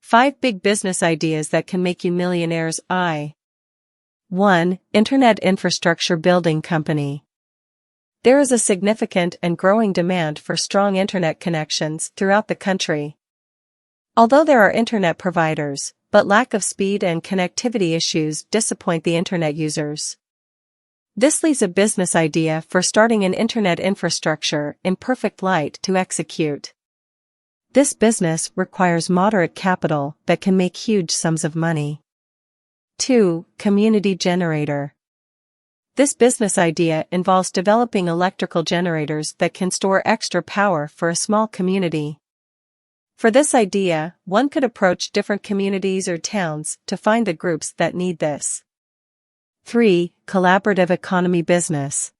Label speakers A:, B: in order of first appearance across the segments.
A: 5 big business ideas that can make you millionaires. 1. Internet infrastructure building company. There is a significant and growing demand for strong internet connections throughout the country. Although there are internet providers, but lack of speed and connectivity issues disappoint the internet users. This leaves a business idea for starting an internet infrastructure in perfect light to execute. This business requires moderate capital that can make huge sums of money. 2. Community generator. This business idea involves developing electrical generators that can store extra power for a small community. For this idea, one could approach different communities or towns to find the groups that need this. 3. Collaborative economy business.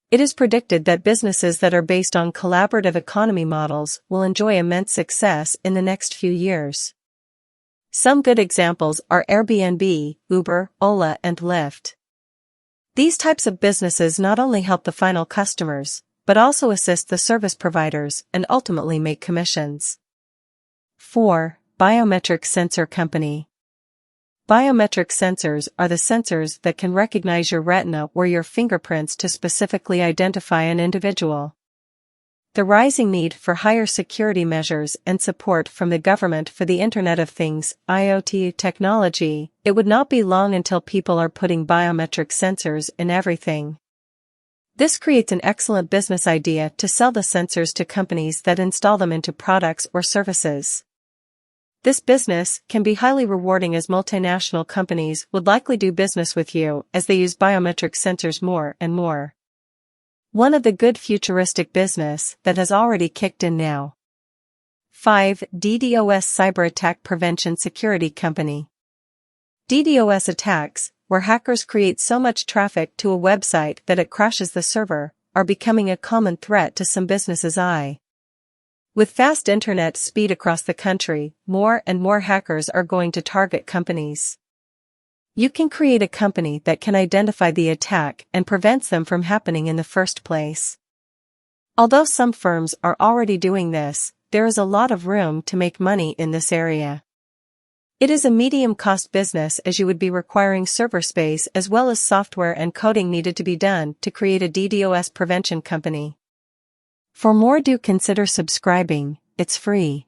A: It is predicted that businesses that are based on collaborative economy models will enjoy immense success in the next few years. Some good examples are Airbnb, Uber, Ola, and Lyft. These types of businesses not only help the final customers, but also assist the service providers and ultimately make commissions. 4. Biometric sensor company. Biometric sensors are the sensors that can recognize your retina or your fingerprints to specifically identify an individual. The rising need for higher security measures and support from the government for the Internet of Things (IoT) technology, it would not be long until people are putting biometric sensors in everything. This creates an excellent business idea to sell the sensors to companies that install them into products or services. This business can be highly rewarding as multinational companies would likely do business with you as they use biometric sensors more and more. One of the good futuristic business that has already kicked in now. 5. DDoS cyber attack prevention security company. DDoS attacks, where hackers create so much traffic to a website that it crashes the server, are becoming a common threat to some businesses. With fast internet speed across the country, more and more hackers are going to target companies. You can create a company that can identify the attack and prevents them from happening in the first place. Although some firms are already doing this, there is a lot of room to make money in this area. It is a medium-cost business as you would be requiring server space as well as software and coding needed to be done to create a DDoS prevention company. For more, do consider subscribing, it's free.